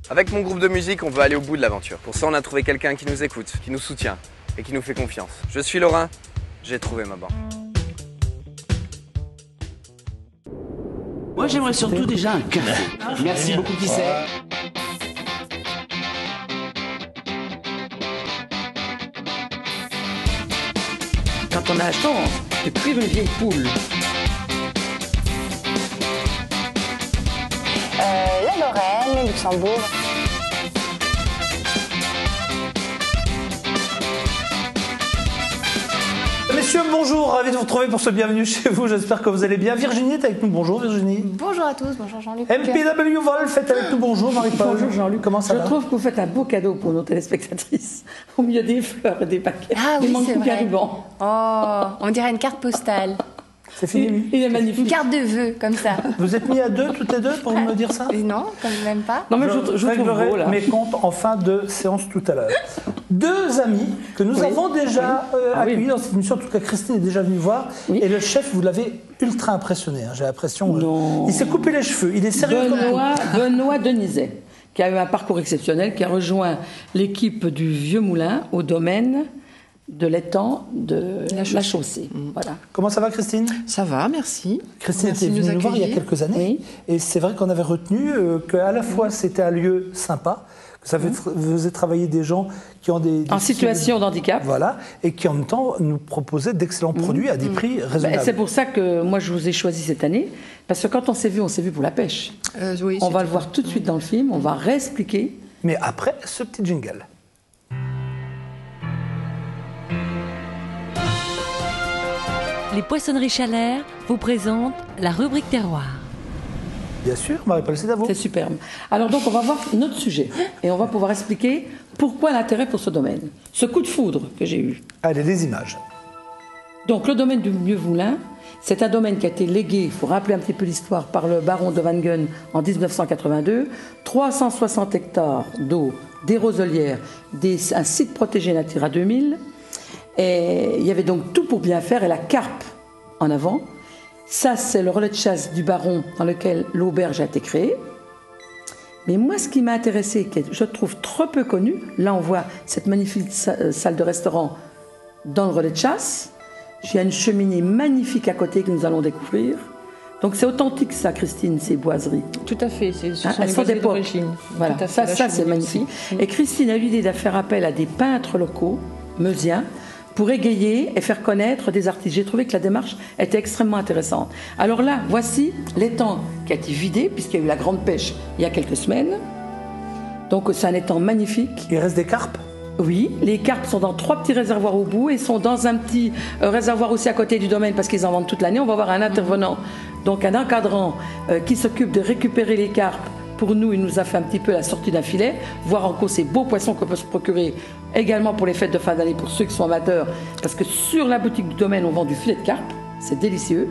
Avec mon groupe de musique, on veut aller au bout de l'aventure. Pour ça, on a trouvé quelqu'un qui nous écoute, qui nous soutient et qui nous fait confiance. Je suis Laurent, j'ai trouvé ma banque. Moi, j'aimerais surtout déjà un café. Merci beaucoup, qui c'est? Quand on a la chance de cuire une vieille poule. La Lorraine, Luxembourg. Messieurs, bonjour, ravi de vous retrouver pour ce bienvenue chez vous, j'espère que vous allez bien. Virginie est avec nous, bonjour Virginie. Bonjour à tous, bonjour Jean-Luc. MPW Wolf est avec nous, bonjour Marie-Paul. Bonjour Jean-Luc, comment ça va? Je trouve que vous faites un beau cadeau pour nos téléspectatrices, au milieu des fleurs et des paquets. Ah oui, c'est vrai. Ruban. Oh, on dirait une carte postale. C'est fini. Il est magnifique. Une carte de vœux, comme ça. Vous êtes mis à deux, toutes les deux, pour me dire ça? Non, quand même pas. Non mais je trouve beau là. Mes comptes en fin de séance tout à l'heure. Deux amis que nous avons déjà accueillis dans cette émission, en tout cas Christine est déjà venue voir, et le chef, vous l'avez ultra impressionné, hein, j'ai l'impression. Il s'est coupé les cheveux, il est sérieux comme tout. Benoît Denizet, qui a eu un parcours exceptionnel, qui a rejoint l'équipe du Vieux Moulin au domaine de l'étang de la chaussée. Voilà. Comment ça va Christine? Ça va, merci. Christine Merci était de nous venue nous voir il y a accueillir. quelques années, et c'est vrai qu'on avait retenu qu'à la fois c'était un lieu sympa, que ça faisait travailler des gens qui ont des en situation de handicap. Voilà, et qui en même temps nous proposaient d'excellents produits à des prix raisonnables. C'est pour ça que moi je vous ai choisi cette année, parce que quand on s'est vu pour la pêche. Oui, on va le voir tout de suite dans le film, on va réexpliquer. Mais après ce petit jingle. Les Poissonneries Chalère vous présentent la rubrique terroir. Bien sûr, Marie-Paul, c'est à vous. C'est superbe. Alors donc on va voir notre sujet et on va pouvoir expliquer pourquoi l'intérêt pour ce domaine. Ce coup de foudre que j'ai eu. Allez, les images. Donc le domaine du Vieux Moulin, c'est un domaine qui a été légué, il faut rappeler un petit peu l'histoire, par le baron de Van Gun en 1982. 360 hectares d'eau, des roselières, un site protégé Natura 2000. Et il y avait donc tout pour bien faire et la carpe en avant. Ça, c'est le relais de chasse du baron dans lequel l'auberge a été créée. Mais moi, ce qui m'a intéressé, que je trouve trop peu connu, là on voit cette magnifique salle de restaurant dans le relais de chasse. Il y a une cheminée magnifique à côté que nous allons découvrir. Donc c'est authentique ça, Christine, ces boiseries. Tout à fait, ce sont elles les sont boiseries d'époque. d'origine. Voilà, ça c'est magnifique. Et Christine a eu l'idée de faire appel à des peintres locaux, meusiens, pour égayer et faire connaître des artistes. J'ai trouvé que la démarche était extrêmement intéressante. Alors là, voici l'étang qui a été vidé, puisqu'il y a eu la grande pêche il y a quelques semaines. Donc c'est un étang magnifique. Il reste des carpes? Oui, les carpes sont dans 3 petits réservoirs au bout et sont dans un petit réservoir aussi à côté du domaine parce qu'ils en vendent toute l'année. On va avoir un intervenant, donc un encadrant qui s'occupe de récupérer les carpes. Pour nous, il nous a fait un petit peu la sortie d'un filet, voir encore ces beaux poissons qu'on peut se procurer également pour les fêtes de fin d'année pour ceux qui sont amateurs, parce que sur la boutique du domaine, on vend du filet de carpe, c'est délicieux.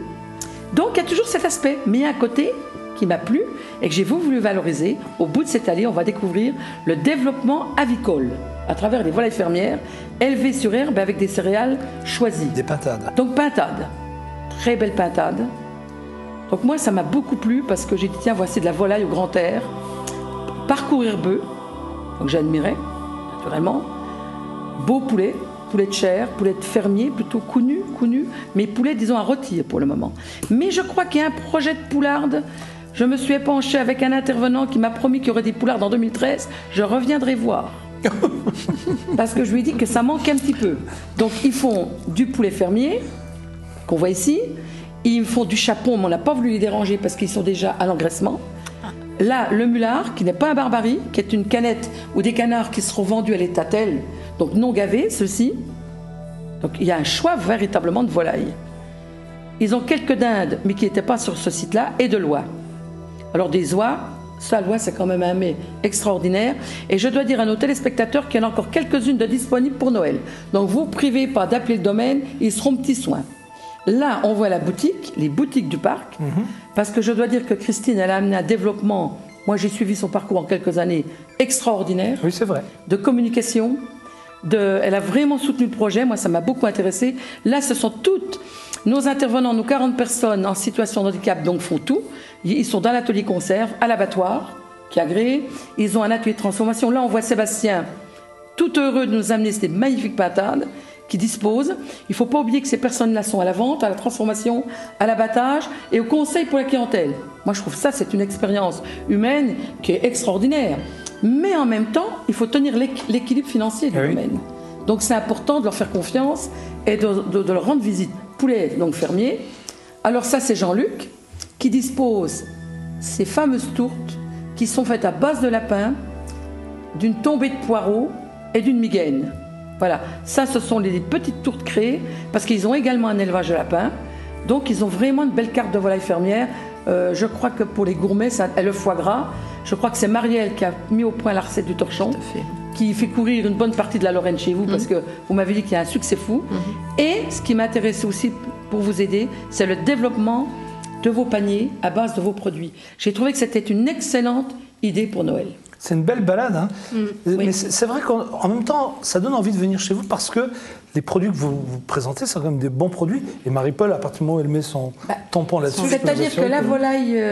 Donc il y a toujours cet aspect, mais il y a un côté qui m'a plu et que j'ai voulu valoriser. Au bout de cette allée, on va découvrir le développement avicole à travers les volailles fermières élevées sur herbe avec des céréales choisies. Des pintades. Donc pintade, très belle pintade. Donc moi, ça m'a beaucoup plu parce que j'ai dit, tiens, voici de la volaille au grand air, parcours herbeux, donc j'ai admiré, naturellement. Beau poulet, poulet de chair, poulet de fermier, plutôt couenu, mais poulet, disons, à rôtir pour le moment. Mais je crois qu'il y a un projet de poularde. Je me suis épanchée avec un intervenant qui m'a promis qu'il y aurait des poulardes en 2013. Je reviendrai voir. Parce que je lui ai dit que ça manque un petit peu. Donc ils font du poulet fermier, qu'on voit ici. Ils font du chapon, mais on n'a pas voulu les déranger parce qu'ils sont déjà à l'engraissement. Là, le mulard, qui n'est pas un barbarie, qui est une canette ou des canards qui seront vendus à l'état tel, donc non gavés, ceux-ci. Donc il y a un choix véritablement de volailles. Ils ont quelques dindes, mais qui n'étaient pas sur ce site-là, et de l'oie. Alors des oies, ça, l'oie, c'est quand même un mets extraordinaire. Et je dois dire à nos téléspectateurs qu'il y en a encore quelques-unes de disponibles pour Noël. Donc vous privez pas d'appeler le domaine, ils seront petits soins. Là, on voit la boutique, les boutiques du parc, parce que je dois dire que Christine, elle a amené un développement, moi j'ai suivi son parcours en quelques années, extraordinaire. Oui, c'est vrai. De communication, elle a vraiment soutenu le projet, moi ça m'a beaucoup intéressé. Là, ce sont toutes nos intervenants, nos 40 personnes en situation de handicap, donc font tout. Ils sont dans l'atelier conserve, à l'abattoir, qui agrée. Ils ont un atelier de transformation. Là, on voit Sébastien tout heureux de nous amener ces magnifiques pintades qui disposent. Il ne faut pas oublier que ces personnes-là sont à la vente, à la transformation, à l'abattage et au conseil pour la clientèle. Moi, je trouve ça, c'est une expérience humaine qui est extraordinaire. Mais en même temps, il faut tenir l'équilibre financier du domaine. Donc, c'est important de leur faire confiance et de leur rendre visite. Poulet, donc fermier. Alors ça, c'est Jean-Luc qui dispose ces fameuses tourtes qui sont faites à base de lapin, d'une tombée de poireaux et d'une migaine. Voilà, ça ce sont les petites tourtes créées parce qu'ils ont également un élevage de lapins. Donc ils ont vraiment une belle carte de volaille fermière. Je crois que pour les gourmets, et le foie gras, je crois que c'est Marielle qui a mis au point la recette du torchon, qui fait courir une bonne partie de la Lorraine chez vous parce que vous m'avez dit qu'il y a un succès fou. Et ce qui m'intéressait aussi pour vous aider, c'est le développement de vos paniers à base de vos produits. J'ai trouvé que c'était une excellente idée pour Noël. C'est une belle balade, hein. Mais c'est vrai qu'en même temps, ça donne envie de venir chez vous parce que les produits que vous présentez, c'est quand même des bons produits. Et Marie-Paul, à partir du moment où elle met son tampon là-dessus... C'est-à-dire que la volaille...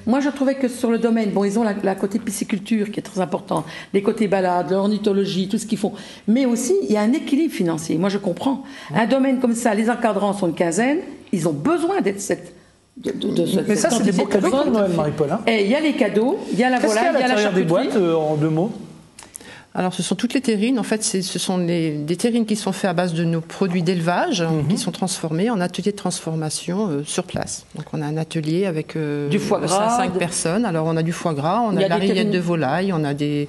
moi, je trouvais que sur le domaine, bon, ils ont la côté pisciculture qui est très important, les côtés balades, l'ornithologie, tout ce qu'ils font. Mais aussi, il y a un équilibre financier. Moi, je comprends. Un domaine comme ça, les encadrants sont une quinzaine, ils ont besoin d'être mais ça, c'est des beaux cadeaux pour Noël, Marie-Paul. Hein. Et il y a les cadeaux, il y a la volaille, il y a la charcuterie. Des boîtes, en 2 mots? Alors, ce sont toutes les terrines. En fait, ce sont des terrines qui sont faites à base de nos produits d'élevage, qui sont transformés en atelier de transformation sur place. Donc, on a un atelier avec du foie gras, 5 personnes. Alors, on a du foie gras, on a de la rillette de volaille, on a des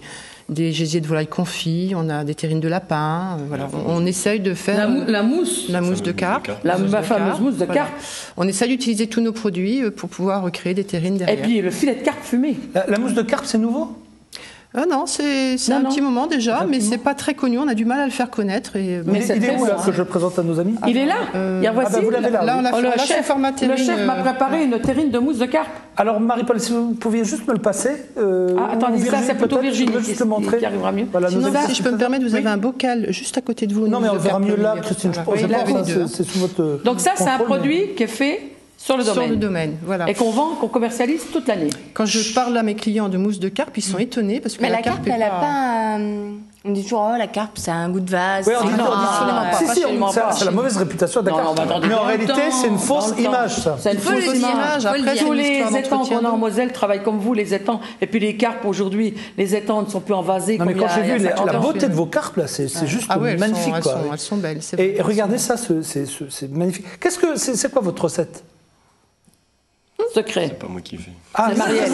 gésiers de volaille confits, on a des terrines de lapin. Voilà. On essaye de faire la mousse de carpe. La fameuse mousse de carpe. On essaye d'utiliser tous nos produits pour pouvoir recréer des terrines derrière. Et puis le filet de carpe fumé. La mousse de carpe, c'est nouveau? Non, c'est un petit moment déjà, mais c'est pas très connu. On a du mal à le faire connaître. Mais il est où là que je présente à nos amis? Il est là. Voici. Vous l'avez là. Là, on a le chef m'a préparé une terrine de mousse de carpe. Alors Marie-Paul, si vous pouviez juste me le passer. Attendez, ça c'est plutôt Virginie qui arrivera mieux. Voilà, sinon, si je peux me permettre, vous avez un bocal juste à côté de vous. Non, mais on verra mieux là, Christine. Je pense que c'est sous votre. Donc ça, c'est un produit qui est fait sur le domaine, voilà. Et qu'on vend, qu'on commercialise toute l'année. Quand je parle à mes clients de mousse de carpe, ils sont étonnés parce que la carpe, elle n'a pas on dit toujours, la carpe, ça a un goût de vase. Oui, on dit absolument pas. C'est la mauvaise réputation de la carpe. Mais en réalité, c'est une fausse image, ça. C'est une fausse image. Après, tous les étangs qu'on a en Moselle travaillent comme vous, les étangs. Et puis les carpes, aujourd'hui, les étangs ne sont plus envasés. Non, mais quand j'ai vu la beauté de vos carpes, là, c'est juste magnifique. Elles sont belles. Et regardez ça, c'est magnifique. C'est quoi votre recette? Secret. C'est pas moi qui fais. Ah, c'est Marielle.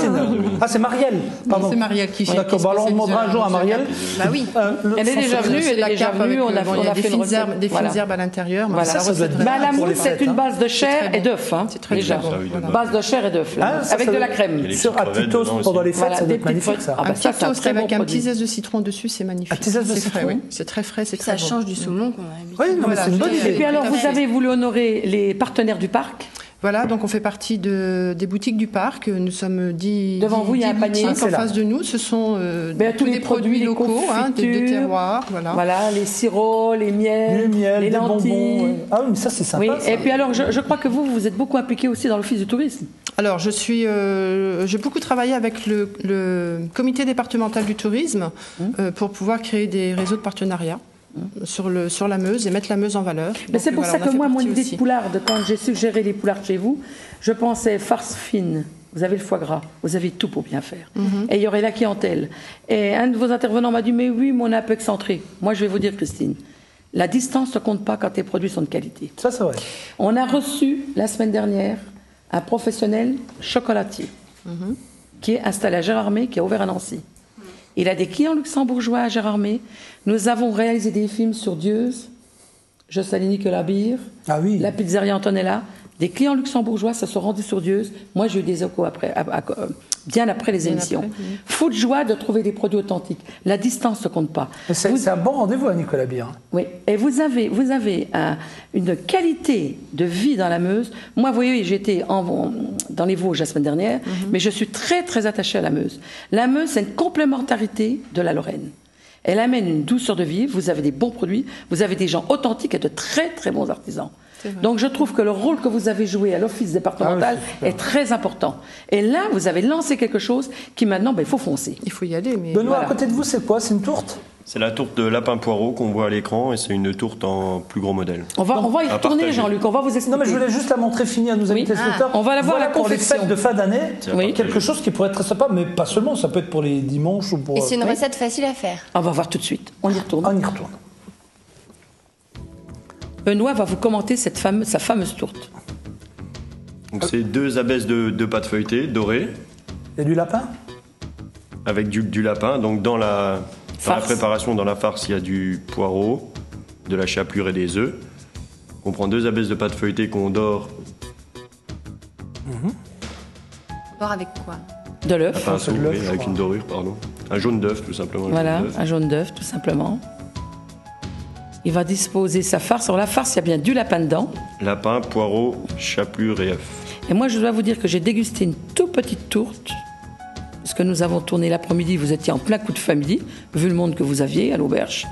C'est Marielle. Pardon. C'est Marielle qui fait. D'accord. Alors on demandera un jour à Marielle. Bah oui. Elle est déjà venue. On a fait des fines herbes à l'intérieur. Voilà. La mousse, c'est une base de chair et d'œuf. C'est très déjà. Base de chair et d'œuf. Avec de la crème. Sur un petit toast pendant les fêtes, ça doit être magnifique, ça. Un petit toast avec un petit zeste de citron dessus, c'est magnifique. Un petit zeste de citron. C'est très frais, c'est très bon. Ça change du saumon qu'on a l'habitude. Oui, c'est une bonne idée. Et puis alors, vous avez voulu honorer les partenaires du parc. Voilà, donc on fait partie des boutiques du parc. Nous sommes 10 devant vous, il y a un panier en face de nous. Ce sont tous les produits locaux, des terroirs. Voilà, les sirops, les miels, les lentilles. Bonbons, Ah oui, mais ça c'est sympa. Oui. Et puis alors, je crois que vous êtes beaucoup impliqué aussi dans l'office du tourisme. Alors, j'ai beaucoup travaillé avec le comité départemental du tourisme pour pouvoir créer des réseaux de partenariat. Sur la Meuse et mettre la Meuse en valeur. Mais c'est pour ça que moi, mon idée de poularde, quand j'ai suggéré les poulardes chez vous, je pensais farce fine. Vous avez le foie gras, vous avez tout pour bien faire. Et il y aurait la clientèle. Et un de vos intervenants m'a dit, mais oui, mais on est un peu excentré. Moi, je vais vous dire, Christine, la distance ne compte pas quand tes produits sont de qualité. Ça, c'est vrai. On a reçu, la semaine dernière, un professionnel chocolatier qui est installé à Gérardmer, qui a ouvert à Nancy. Il a des clients luxembourgeois à Gérardmer. Nous avons réalisé des films sur Dieuze, Je salue Nicolas Beer, la pizzeria Antonella. Des clients luxembourgeois se sont rendus sur Dieuze. Moi, j'ai eu des échos bien après les émissions. Fou de joie de trouver des produits authentiques. La distance ne compte pas. C'est un bon rendez-vous à Nicolas Beer. Oui, et vous avez une qualité de vie dans la Meuse. Moi, vous voyez, j'étais dans les Vosges la semaine dernière, mais je suis très, très attachée à la Meuse. La Meuse, c'est une complémentarité de la Lorraine. Elle amène une douceur de vivre, vous avez des bons produits, vous avez des gens authentiques et de très, très bons artisans. Donc je trouve que le rôle que vous avez joué à l'office départemental est très important. Et là, vous avez lancé quelque chose qui maintenant, il faut foncer. Il faut y aller. Mais Benoît, à côté de vous, c'est quoi? C'est une tourte? C'est la tourte de lapin poireau qu'on voit à l'écran et c'est une tourte en plus gros modèle. On va y retourner, Jean-Luc, on va vous expliquer. Non, mais je voulais juste la montrer finie à nos amis téléspectateurs. On va la voir, voilà la pour les confection. fêtes de fin d'année. Oui. Quelque chose qui pourrait être très sympa, mais pas seulement, ça peut être pour les dimanches ou pour... Et c'est une recette facile à faire. On va voir tout de suite. On y retourne. On y retourne. Benoît va vous commenter sa fameuse tourte. Donc c'est 2 abaisses de pâte feuilletée dorée. Il y a du lapin? Avec du lapin. Donc dans la préparation, dans la farce, il y a du poireau, de la chapelure et des œufs. On prend 2 abaisses de pâte feuilletée qu'on dore. Dore avec quoi? De l'œuf. Enfin, avec une dorure, pardon. Un jaune d'œuf, tout simplement. Voilà, un jaune d'œuf, tout simplement. Il va disposer sa farce. Alors la farce, il y a bien du lapin dedans. Lapin, poireau, chapelure et œuf. Et moi, je dois vous dire que j'ai dégusté une toute petite tourte. Parce que nous avons tourné l'après-midi, vous étiez en plein coup de famille, vu le monde que vous aviez à l'auberge.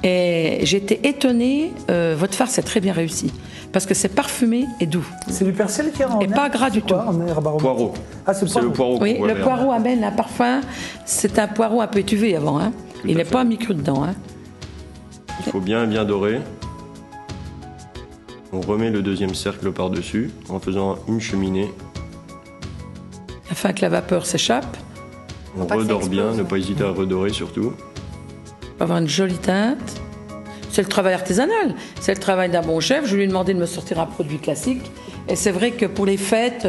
Et j'étais étonnée, votre farce est très bien réussie. Parce que c'est parfumé et doux. C'est du persil qui est en Et pas gras du tout. Poireau. Ah, c'est le poireau. Oui, le poireau amène un parfum. C'est un poireau un peu étuvé avant. Hein. Il n'est pas mis cru dedans. Hein. Il faut bien dorer. On remet le 2e cercle par-dessus en faisant une cheminée. Afin que la vapeur s'échappe. On redore bien, ne pas hésiter à redorer surtout. On va avoir une jolie teinte. C'est le travail artisanal, c'est le travail d'un bon chef. Je lui ai demandé de me sortir un produit classique. Et c'est vrai que pour les fêtes,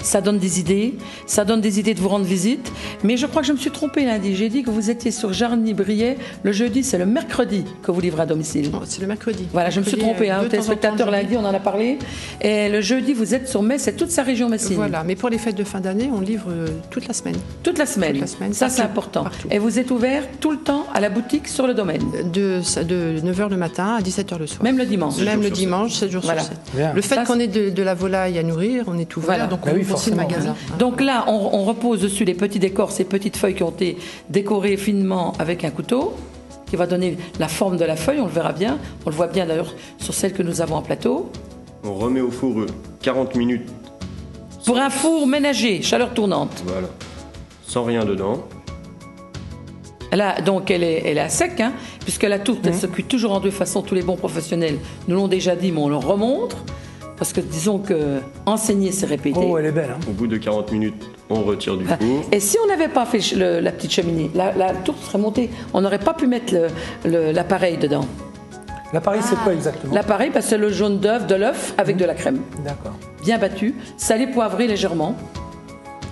ça donne des idées. Ça donne des idées de vous rendre visite. Mais je crois que je me suis trompée lundi. J'ai dit que vous étiez sur Jarny-Briey. Le jeudi, c'est le mercredi que vous livrez à domicile. Oh, c'est le mercredi. Voilà, je me suis trompée. Aux téléspectateurs lundi, on en a parlé. Et le jeudi, vous êtes sur Metz, c'est toute sa région messine. Voilà, mais pour les fêtes de fin d'année, on livre toute la semaine. Toute la semaine. Ça, c'est important. Partout. Et vous êtes ouvert tout le temps à la boutique sur le domaine. De 9h le matin à 17h le soir. Même le dimanche. Même le dimanche, 7 jours sur 7. Bien. Le fait qu'on ait de la volaille à nourrir, on est ouvert, donc on ouvre aussi le magasin. Donc là, on repose dessus les petits décors, ces petites feuilles qui ont été décorées finement avec un couteau, qui va donner la forme de la feuille, on le verra bien. On le voit bien d'ailleurs sur celle que nous avons en plateau. On remet au four 40 minutes. Pour un four ménager, chaleur tournante. Voilà. Sans rien dedans. Là, donc elle est à sec, hein, puisque la tourte, elle se cuit toujours en 2 façons. Tous les bons professionnels nous l'ont déjà dit, mais on le remontre. Parce que disons que enseigner, c'est répéter. Oh, elle est belle. Hein. Au bout de 40 minutes, on retire du four. Et si on n'avait pas fait la petite cheminée, la tourte serait montée. On n'aurait pas pu mettre l'appareil dedans. L'appareil, c'est quoi exactement? L'appareil, c'est le jaune d'œuf, de l'œuf avec de la crème. D'accord. Bien battu, salé, poivré légèrement.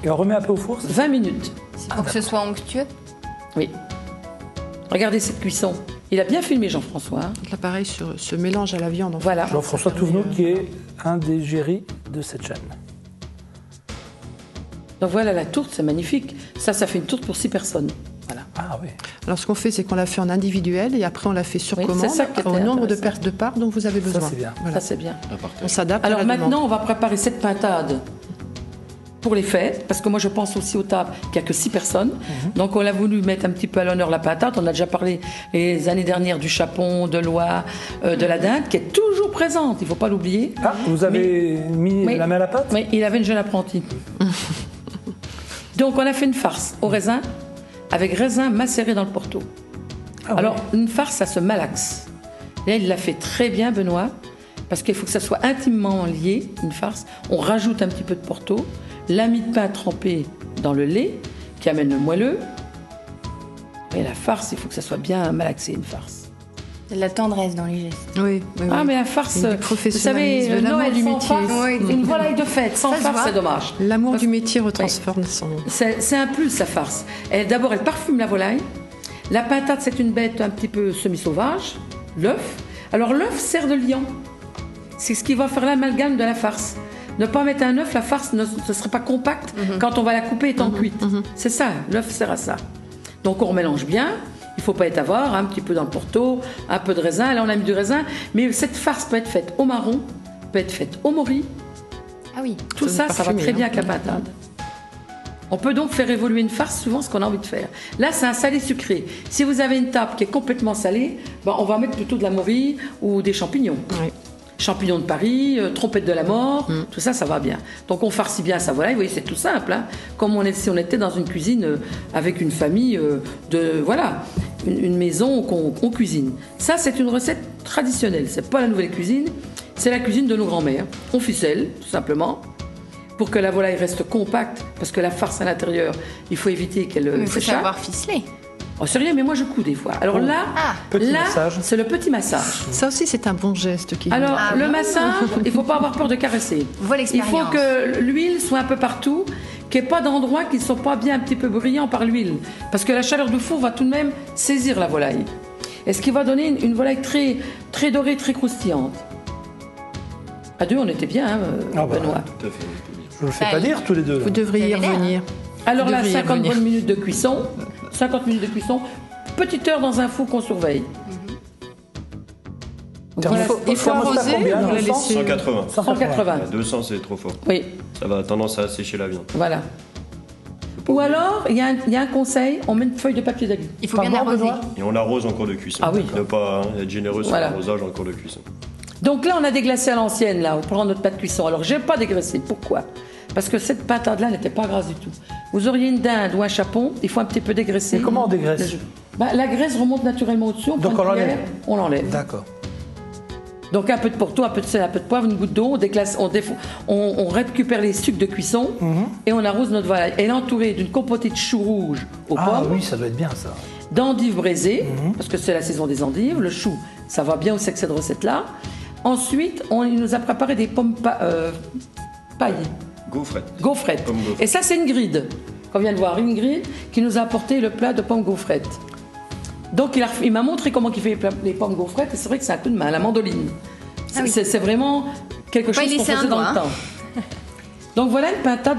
Et on remet un peu au four? 20 minutes. C'est pour que ce soit onctueux? Oui. Regardez cette cuisson. Il a bien filmé, Jean-François. L'appareil se mélange à la viande. En fait. Voilà. Jean-François Touvenot, qui est un des géris de cette chaîne. Donc voilà la tourte, c'est magnifique. Ça fait une tourte pour 6 personnes. Voilà. Ah oui. Alors ce qu'on fait, c'est qu'on la fait en individuel et après on la fait sur commande c'est ça qui était au nombre de intéressant. de parts dont vous avez besoin. Ça, c'est bien. Ça, c'est bien. On s'adapte à Alors la maintenant, demande. on va préparer cette pintade pour les fêtes, parce que moi je pense aussi aux tables qu'il n'y a que 6 personnes. Donc on a voulu mettre un petit peu à l'honneur la pintade. On a déjà parlé les années dernières du chapon, de l'oie, de la dinde, qui est toujours présente, il ne faut pas l'oublier. Ah, vous avez mis Oui. la main à la pâte? Oui, il avait une jeune apprentie. Donc on a fait une farce au raisin, avec raisin macéré dans le porto. Ah, Alors oui. une farce, ça se malaxe. Là, il l'a fait très bien, Benoît, parce qu'il faut que ça soit intimement lié, une farce. On rajoute un petit peu de porto, l'ami de pain trempé dans le lait, qui amène le moelleux. Et la farce, il faut que ça soit bien malaxé, une farce. Il y a de la tendresse dans les gestes. Oui, oui, Ah, oui. mais la farce, Et du vous professionnalisme, savez, de l'amour Noël du sans métier. farce, Oui. une volaille de fête, sans Ça se farce, voit. c'est dommage. L'amour du métier retransforme son... C'est un plus, la farce. D'abord, elle parfume la volaille. La pintade, c'est une bête un petit peu semi-sauvage. L'œuf. Alors, l'œuf sert de liant. C'est ce qui va faire l'amalgame de la farce. Ne pas mettre un œuf, la farce ne serait pas compacte quand on va la couper étant cuite. C'est ça, l'œuf sert à ça. Donc, on remélange bien. Il ne faut pas être avare, un petit peu dans le porto, un peu de raisin. Là, on a mis du raisin. Mais cette farce peut être faite au marron, peut être faite au mori. Ah oui. Tout ça, ça va parfumé, très bien hein. avec la pintade. On peut donc faire évoluer une farce suivant ce qu'on a envie de faire. Là, c'est un salé sucré. Si vous avez une table qui est complètement salée, on va mettre plutôt de la morille ou des champignons. Oui. champignons de Paris, trompette de la mort, tout ça, ça va bien. Donc on farcit bien sa volaille, vous voyez, c'est tout simple, hein, comme si on était dans une cuisine avec une famille une maison qu'on cuisine. Ça, c'est une recette traditionnelle, c'est pas la nouvelle cuisine, c'est la cuisine de nos grands-mères. On ficelle, tout simplement, pour que la volaille reste compacte, parce que la farce à l'intérieur, il faut éviter qu'elle s'échappe. Il faut savoir ficeler. Oh, c'est rien, mais moi je couds des fois. Alors là, c'est le petit massage. Ça aussi, c'est un bon geste. Alors, le massage, il ne faut pas avoir peur de caresser. Il faut que l'huile soit un peu partout, qu'il n'y ait pas d'endroits qui ne sont pas bien un petit peu brillants par l'huile. Parce que la chaleur du four va tout de même saisir la volaille. Et ce qui va donner une volaille très, très dorée, très croustillante. À deux, on était bien, hein, Benoît. Tout à fait. Je ne le fais pas dire tous les deux. Vous devriez y revenir. Alors là, 50 bonnes minutes de cuisson. 50 minutes de cuisson. Petite heure dans un four qu'on surveille. Voilà, il faut arroser pour la laisser. 180. 180. 200, c'est trop fort. Oui. Ça va tendance à sécher la viande. Voilà. Ou alors, il y a un conseil, on met une feuille de papier d'alu. Il faut bien arroser. Et on l'arrose en cours de cuisson. Ah oui. Ne pas être généreux sur l'arrosage en cours de cuisson. Donc là, on a déglacé à l'ancienne, là, on prend notre pâte de cuisson. Alors, je n'ai pas dégraissé. Pourquoi ? Parce que cette pâte-là n'était pas grasse du tout. Vous auriez une dinde ou un chapon, il faut un petit peu dégraisser. Et comment on dégraisse ? La graisse remonte naturellement au-dessus. Donc on l'enlève ? On l'enlève. D'accord. Donc un peu de porto, un peu de sel, un peu de poivre, une goutte d'eau, on récupère les sucres de cuisson et on arrose notre volaille. Elle est entourée d'une compotée de choux rouges aux pommes. Ah oui, ça doit être bien ça. D'endives braisées, parce que c'est la saison des endives. Le chou, ça va bien aussi avec cette recette-là. Ensuite, il nous a préparé des pommes paillées. Gaufrettes. Et ça, c'est une grille. On vient de voir une grille qui nous a apporté le plat de pommes gaufrettes. Donc, il m'a montré comment il fait les pommes gaufrettes. Et c'est vrai que c'est un coup de main, la mandoline. C'est vraiment quelque chose qu'on faisait dans le temps. Donc, voilà une pintade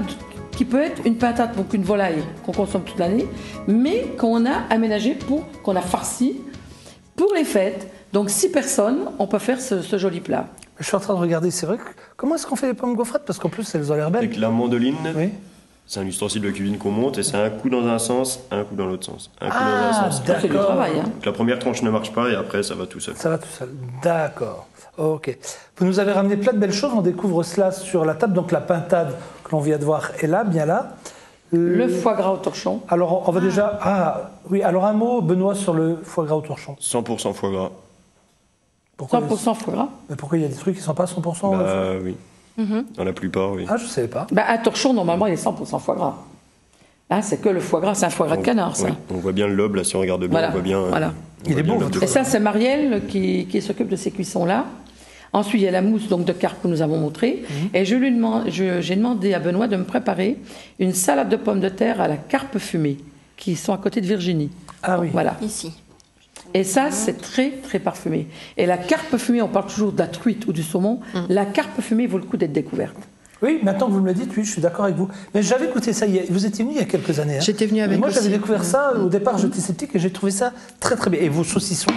qui peut être une pintade, donc une volaille qu'on consomme toute l'année, mais qu'on a aménagée qu'on a farci pour les fêtes. Donc, 6 personnes, on peut faire ce joli plat. Je suis en train de regarder, c'est vrai. Comment est-ce qu'on fait les pommes gaufrettes ? Parce qu'en plus, elles ont l'air belles. Avec la mandoline, c'est un ustensile de cuisine qu'on monte et c'est un coup dans un sens, un coup dans l'autre sens. Un coup dans un sens. C'est du travail. Hein. Donc la première tranche ne marche pas et après, ça va tout seul. Ça va tout seul. D'accord. Ok. Vous nous avez ramené plein de belles choses. On découvre cela sur la table. Donc la pintade que l'on vient de voir est là, bien là. Le foie gras au torchon. Alors, on va déjà... Ah, oui. Alors, un mot, Benoît, sur le foie gras au torchon. 100% foie gras. 100% foie gras. Mais pourquoi il y a des trucs qui ne sont pas 100% oui. Dans la plupart, oui. Ah, je ne savais pas. Un torchon, normalement, il est 100% foie gras. Hein, c'est que le foie gras, c'est un foie gras de canard, ça. Oui. On voit bien le lobe, là, si on regarde bien, on voit bien... Il est beau. Et ça, c'est Marielle qui s'occupe de ces cuissons-là. Ensuite, il y a la mousse donc, de carpe que nous avons montrée. Et j'ai demandé à Benoît de me préparer une salade de pommes de terre à la carpe fumée, qui sont à côté de Virginie. Ah oui. Voilà. Ici. Et ça, c'est très, très parfumé. Et la carpe fumée, on parle toujours de la truite ou du saumon. La carpe fumée vaut le coup d'être découverte. Oui, maintenant que vous me le dites, oui, je suis d'accord avec vous. Mais j'avais écouté ça, vous étiez venu il y a quelques années. Hein. J'étais venu avec moi, aussi. J'avais découvert ça, au départ, j'étais sceptique et j'ai trouvé ça très très bien. Et vos saucissons,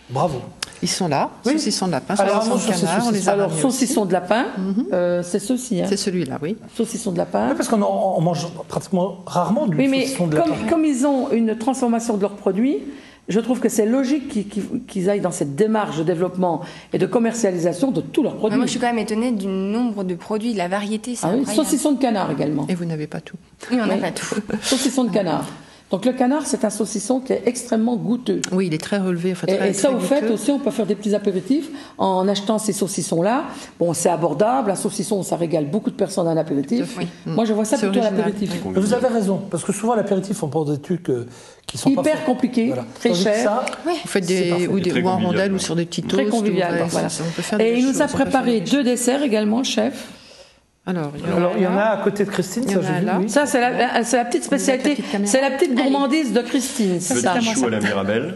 bravo. Ils sont là, saucissons de lapin, saucissons de lapin, c'est ceci. Hein. C'est celui-là, oui. Saucissons de lapin. Oui, parce qu'on mange pratiquement rarement du saucisson de lapin. Comme ils ont une transformation de leurs produits, je trouve que c'est logique qu'ils aillent dans cette démarche de développement et de commercialisation de tous leurs produits. Moi, je suis quand même étonnée du nombre de produits, de la variété. Saucisson de canard également. Et vous n'avez pas tout. Oui, on n'a pas tout. Saucisson de canard. Donc le canard, c'est un saucisson qui est extrêmement goûteux. Oui, il est très relevé. Et ça, au fait, aussi, on peut faire des petits apéritifs en achetant ces saucissons-là. Bon, c'est abordable. Un saucisson, ça régale beaucoup de personnes à un apéritif. Oui. Moi, je vois ça plutôt à l'apéritif. Oui. Vous avez raison, parce que souvent, l'apéritif, on prend des trucs qui sont hyper compliqués, très chers. Vous faites ou en rondelles ou sur des petits toasts. Très convivial. Voilà. Et il nous a préparé 2 desserts également, le chef. Alors, il y en a à côté de Christine, ça j'ai vu. Oui. Ça, c'est la petite spécialité, c'est la petite gourmandise de Christine. Petit chou à la Mirabelle.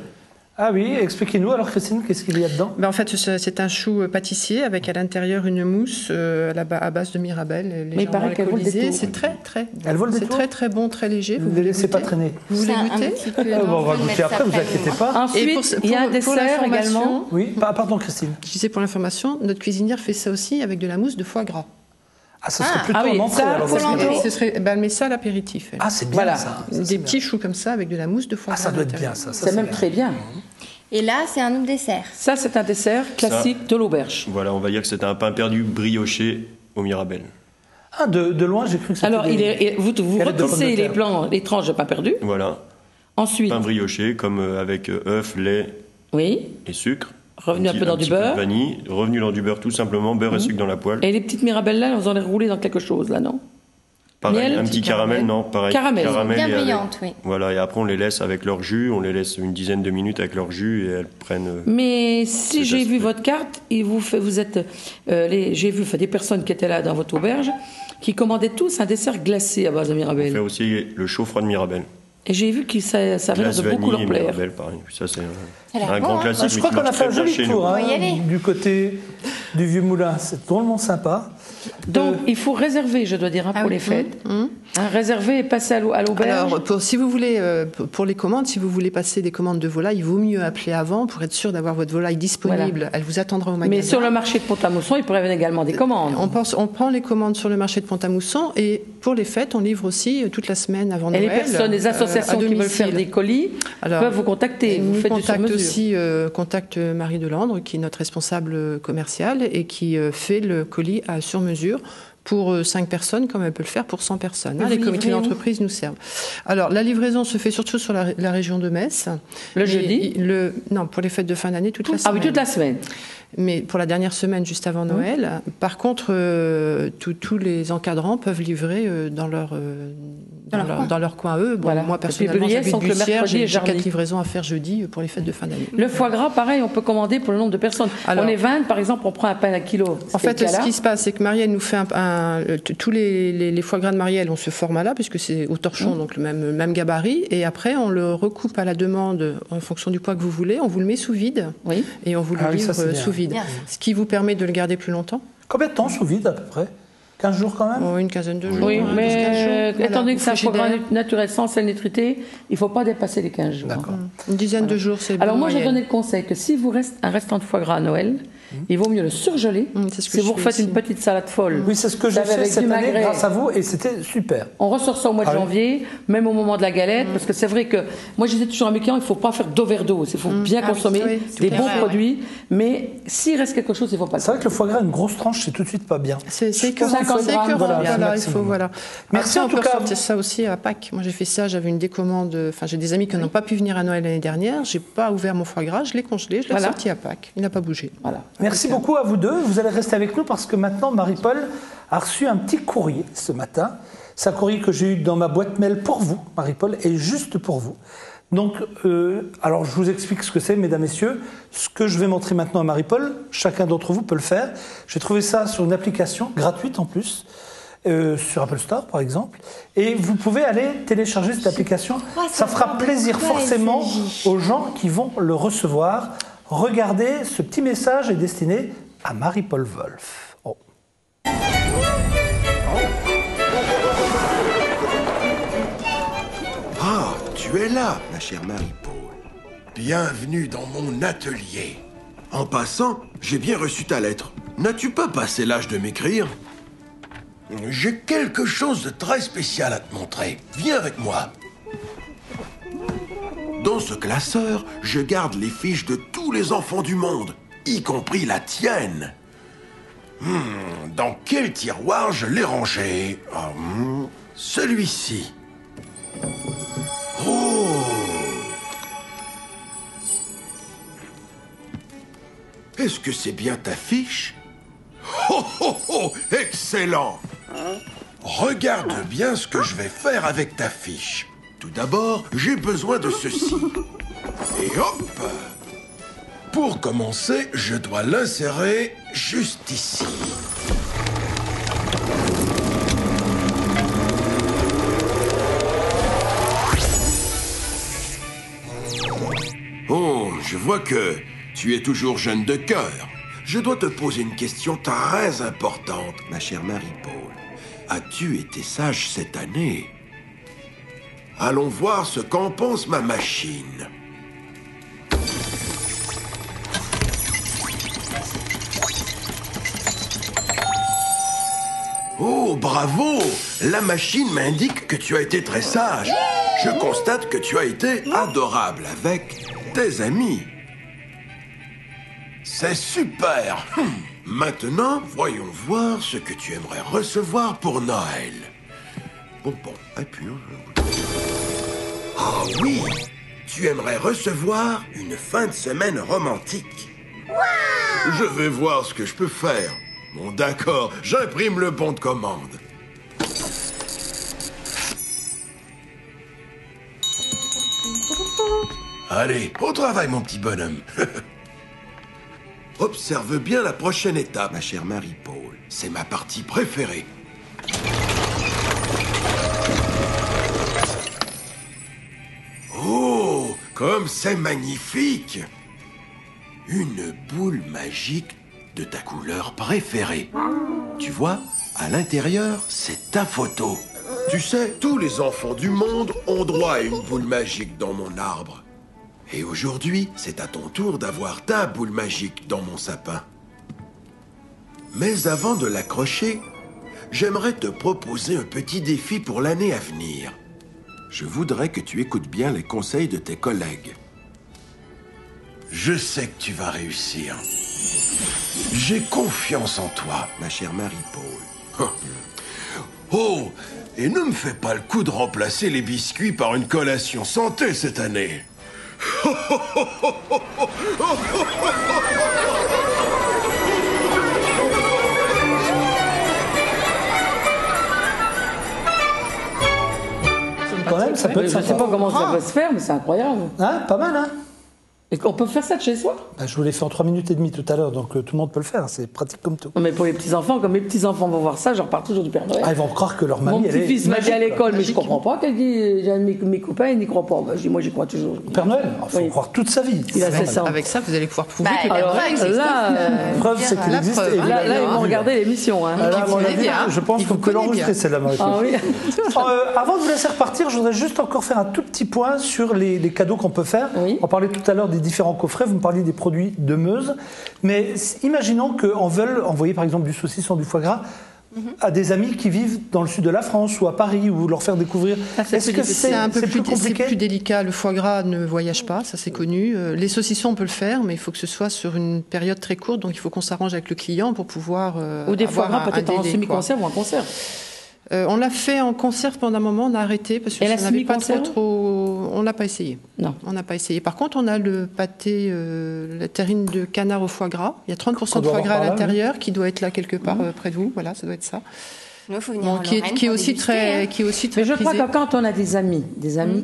Ah oui, expliquez-nous alors Christine, qu'est-ce qu'il y a dedans ? En fait, c'est un chou pâtissier avec à l'intérieur une mousse à base de Mirabelle. Mais il paraît qu'elle vole des tours. C'est très très bon, très léger. Vous ne les laissez pas traîner. Vous voulez goûter ? On va goûter après, vous inquiétez pas. Ensuite, il y a un dessert également. Oui, pardon Christine. Je disais pour l'information, notre cuisinière fait ça aussi avec de la mousse de foie gras. Ah, ça serait plutôt en entrée. Elle met ça à l'apéritif. Ah, c'est bien ça. Des petits choux comme ça avec de la mousse de foie gras. Ah, ça doit être bien ça. C'est même très bien. Et là, c'est un autre dessert. Ça, c'est un dessert classique de l'auberge. Voilà, on va dire que c'est un pain perdu brioché au Mirabelle. Ah, de loin, j'ai cru que c'était... Alors, vous retissez les tranches de pain perdu. Voilà. Ensuite... Pain brioché, comme avec œuf, lait et sucre. Revenu un peu dans du beurre. Vanille, revenu dans du beurre tout simplement, beurre et sucre dans la poêle. Et les petites mirabelles là, vous en les roulez dans quelque chose là, non? Pareil, Miel, un petit caramel, non, pareil. Caramel bien et brillante, oui. Voilà, et après on les laisse avec leur jus, on les laisse une dizaine de minutes avec leur jus et elles prennent... Mais si j'ai vu votre carte, vous êtes... j'ai vu des personnes qui étaient là dans votre auberge qui commandaient tous un dessert glacé à base de mirabelle. On fait aussi le chaud-froid de mirabelle. Et j'ai vu que ça avait l'air de beaucoup leur plaire. Mirabelle, pareil. Ça, c'est un bon, grand hein. classique. Je crois qu'on a fait un joli tour du côté du Vieux Moulin. C'est drôlement sympa. Donc, il faut réserver, je dois dire, pour les fêtes. Réserver et passer à l'auberge. Alors, si vous voulez, pour les commandes, si vous voulez passer des commandes de volaille, il vaut mieux appeler avant pour être sûr d'avoir votre volaille disponible. Voilà. Elle vous attendra au magasin. Mais sur le marché de Pont-à-Mousson, il pourrait venir également des commandes. On prend les commandes sur le marché de Pont-à-Mousson et pour les fêtes, on livre aussi toute la semaine avant Noël. Et les personnes, les associations qui veulent faire des colis peuvent vous contacter. Vous faites du sur-mesure. Aussi contacte Marie Delandre, qui est notre responsable commercial et qui fait le colis à sur-mesure pour 5 personnes, comme elle peut le faire pour 100 personnes. Les comités d'entreprise nous servent. Alors, la livraison se fait surtout sur la région de Metz. Le jeudi Non, pour les fêtes de fin d'année, toute la semaine. Ah oui, toute la semaine. Mais pour la dernière semaine, juste avant Noël. Par contre, tous les encadrants peuvent livrer dans leur coin, eux. Bon, voilà. Moi, personnellement, j'habite Bussière, j'ai 4 livraisons à faire jeudi pour les fêtes de fin d'année. Le foie gras, pareil, on peut commander pour le nombre de personnes. Alors, on est 20, par exemple, on prend un pain à kilo. En fait, ce qui se passe, c'est que Marielle nous fait tous les foie gras de Marielle ont ce format-là, puisque c'est au torchon, donc le même gabarit. Et après, on le recoupe à la demande en fonction du poids que vous voulez. On vous le met sous vide et on vous le livre sous vide. Bien. Ce qui vous permet de le garder plus longtemps. Combien de temps sous vide à peu près? 15 jours quand même? Une quinzaine de jours. Oui, mais étant donné que c'est un foie gras naturel sans sel nitrité, il ne faut pas dépasser les 15 jours. D'accord. Une dizaine de jours, c'est bon. Alors moi, j'ai donné le conseil que si vous reste un restant de foie gras à Noël, il vaut mieux le surgeler. Si vous refaites une petite salade folle. Oui, c'est ce que j'ai fait cette année grâce à vous et c'était super. On ressort ça au mois de janvier, même au moment de la galette, parce que c'est vrai que moi je disais toujours à mes clients, il ne faut pas faire d'overdose, il faut bien consommer des bons produits, mais s'il reste quelque chose, il ne faut pas le faire. C'est vrai que le foie gras, une grosse tranche, c'est tout de suite pas bien. C'est que 50 grammes, voilà. Merci en tout cas. On peut ça aussi à Pâques. Moi j'ai fait ça, j'avais une décommande, enfin j'ai des amis qui n'ont pas pu venir à Noël l'année dernière, j'ai pas ouvert mon foie gras, je l'ai congelé, je l'ai sorti à Pâques, il n'a pas bougé. Voilà. Merci beaucoup à vous deux. Vous allez rester avec nous parce que maintenant, Marie-Paul a reçu un petit courrier ce matin. C'est un courrier que j'ai eu dans ma boîte mail pour vous, Marie-Paul, et juste pour vous. Donc, alors je vous explique ce que c'est, mesdames, messieurs. Ce que je vais montrer maintenant à Marie-Paul, chacun d'entre vous peut le faire. J'ai trouvé ça sur une application gratuite en plus, sur Apple Store par exemple. Et vous pouvez aller télécharger cette application. Ça fera plaisir forcément aux gens qui vont le recevoir. Regardez, ce petit message est destiné à Marie-Paul Wolf. Oh. Ah, tu es là, ma chère Marie-Paul. Bienvenue dans mon atelier. En passant, j'ai bien reçu ta lettre. N'as-tu pas passé l'âge de m'écrire? J'ai quelque chose de très spécial à te montrer. Viens avec moi. Dans ce classeur, je garde les fiches de tous les enfants du monde, y compris la tienne. Dans quel tiroir je l'ai rangé? Celui-ci. Oh! Est-ce que c'est bien ta fiche? Oh, oh, oh! Excellent! Regarde bien ce que je vais faire avec ta fiche. Tout d'abord, j'ai besoin de ceci. Et hop! Pour commencer, je dois l'insérer juste ici. Oh, je vois que tu es toujours jeune de cœur. Je dois te poser une question très importante, ma chère Marie-Paul. As-tu été sage cette année? Allons voir ce qu'en pense ma machine. Oh, bravo! La machine m'indique que tu as été très sage. Je constate que tu as été adorable avec tes amis. C'est super. Maintenant, voyons voir ce que tu aimerais recevoir pour Noël. Bon, et puis... Ah oui, tu aimerais recevoir une fin de semaine romantique. Wow! Je vais voir ce que je peux faire. Bon, d'accord, j'imprime le bon de commande. Allez, au travail, mon petit bonhomme. Observe bien la prochaine étape, ma chère Marie-Paul. C'est ma partie préférée. Oh, comme c'est magnifique! Une boule magique de ta couleur préférée. Tu vois, à l'intérieur, c'est ta photo. Tu sais, tous les enfants du monde ont droit à une boule magique dans mon arbre. Et aujourd'hui, c'est à ton tour d'avoir ta boule magique dans mon sapin. Mais avant de l'accrocher, j'aimerais te proposer un petit défi pour l'année à venir. Je voudrais que tu écoutes bien les conseils de tes collègues. Je sais que tu vas réussir. J'ai confiance en toi, ma chère Marie-Paul. Oh, et ne me fais pas le coup de remplacer les biscuits par une collation santé cette année. Quand même, ça peut être Je sais pas comment ça va se faire, mais c'est incroyable. Hein, pas mal, hein? Et on peut faire ça de chez soi? Je vous l'ai fait en 3 minutes et demie tout à l'heure, donc tout le monde peut le faire, c'est pratique comme tout. Non, mais pour les petits-enfants, comme mes petits-enfants vont voir ça, je repars toujours du Père Noël. Ah, ils vont croire que leur mamie, Mon elle est petit-fils m'a dit à magique, l'école, mais je comprends pas qu'elle dit, mes copains, ils n'y croient pas. Bah, je dis, moi, j'y crois toujours. Père Noël, il faut croire toute sa vie. Il a 16 ans. Avec ça, vous allez pouvoir prouver que alors, la existe. là, preuve, c'est qu'il existe. preuve, et là, ils vont regarder l'émission. Hein. Là, à mon avis, bien. je pense qu'on peut l'enregistrer, celle-là, Marie-Paul. Ah oui. Avant de vous laisser repartir, je voudrais juste encore faire un tout petit point sur les cadeaux qu'on peut faire. Oui. On parlait tout à l'heure des différents coffrets, vous me parliez des produits de Meuse. Mais imaginons qu'on veuille envoyer par exemple du saucisson, du foie gras à des amis qui vivent dans le sud de la France ou à Paris, ou leur faire découvrir. Est-ce que c'est un peu plus compliqué? C'est plus délicat. Le foie gras ne voyage pas, ça c'est connu. Les saucissons, on peut le faire, mais il faut que ce soit sur une période très courte, donc il faut qu'on s'arrange avec le client pour pouvoir. Ou des foie avoir gras peut-être en délai, semi-conserve ou en conserve. On l'a fait en conserve pendant un moment, on a arrêté parce que Et la ça n'avait pas semi-conserve trop. On n'a pas essayé. Non. On n'a pas essayé. Par contre, on a le pâté, la terrine de canard au foie gras. Il y a 30% de foie gras à l'intérieur qui doit être là quelque part près de vous. Voilà, ça doit être ça. Faut venir Bon, qui est aussi très Mais je crois prisé. que quand on a des amis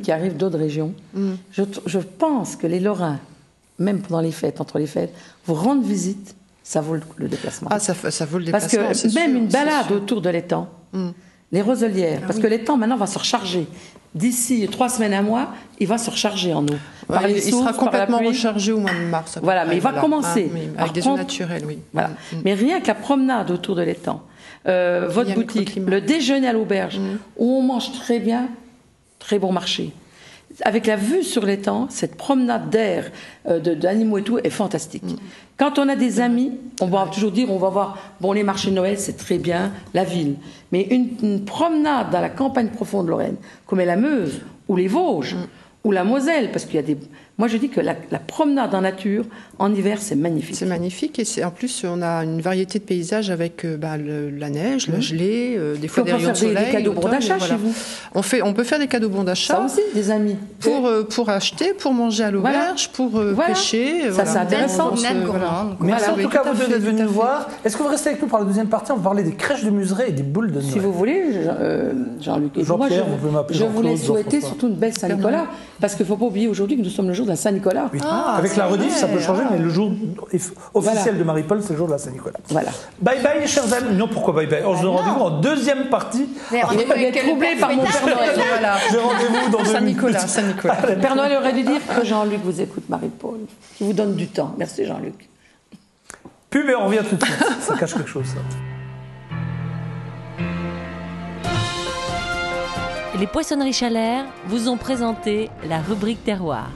qui arrivent d'autres régions, je pense que les Lorrains, même pendant les fêtes, entre les fêtes, vous rendre visite, ça vaut le déplacement. Ah, ça vaut le Parce déplacement. que même une balade autour de l'étang, les roselières, parce que l'étang maintenant va se recharger. D'ici 3 semaines à mois, il va se recharger en eau. Ouais, il sera complètement pluie. rechargé au mois de mars. Voilà, mais il va commencer. Avec des eaux naturelles, oui. Voilà. Mais rien que la promenade autour de l'étang, votre boutique, le déjeuner à l'auberge, où on mange très bien, très bon marché. Avec la vue sur l'étang, cette promenade d'air, d'animaux et tout, est fantastique. Quand on a des amis, on va toujours dire, on va voir, bon, les marchés de Noël, c'est très bien, la ville. Mais une promenade dans la campagne profonde de Lorraine, comme est la Meuse, ou les Vosges, ou la Moselle, parce qu'il y a des... Moi, je dis que la promenade en nature, en hiver, c'est magnifique. C'est magnifique. Et en plus, on a une variété de paysages avec la neige, la gelée, des fois des rayons de soleil. On peut faire des cadeaux bon d'achat chez vous. On peut faire des cadeaux bon d'achat. Ça aussi, des amis. Pour acheter, pour manger à l'auberge, pour pêcher. Ça, c'est intéressant. Merci en tout cas vous d'être venus nous voir. Est-ce que vous restez avec nous pour la deuxième partie? On va parler des crèches de museret et des boules de Noël. Si vous voulez, Jean-Luc et Jean-Pierre, vous pouvez m'appeler je voulais Jean-Claude, souhaiter surtout une belle Saint-Nicolas, parce qu'il ne faut pas oublier aujourd'hui que nous sommes le jour de la Saint-Nicolas. Oui. Avec la rediff, ça peut changer, mais le jour officiel de Marie-Paul, c'est le jour de la Saint-Nicolas. Voilà. Bye bye, chers amis. Non, pourquoi bye bye? On se donne rendez-vous en deuxième partie. On est troublé par mon Père Noël. Voilà. J'ai rendez-vous dans 2 minutes. Saint-Nicolas. Le Père Noël aurait dû dire que Jean-Luc vous écoute, Marie-Paul. Il vous donne du temps. Merci, Jean-Luc. Puis, mais on revient tout de suite. Ça cache quelque chose, ça. Les Poissonneries Chalère vous ont présenté la rubrique terroir.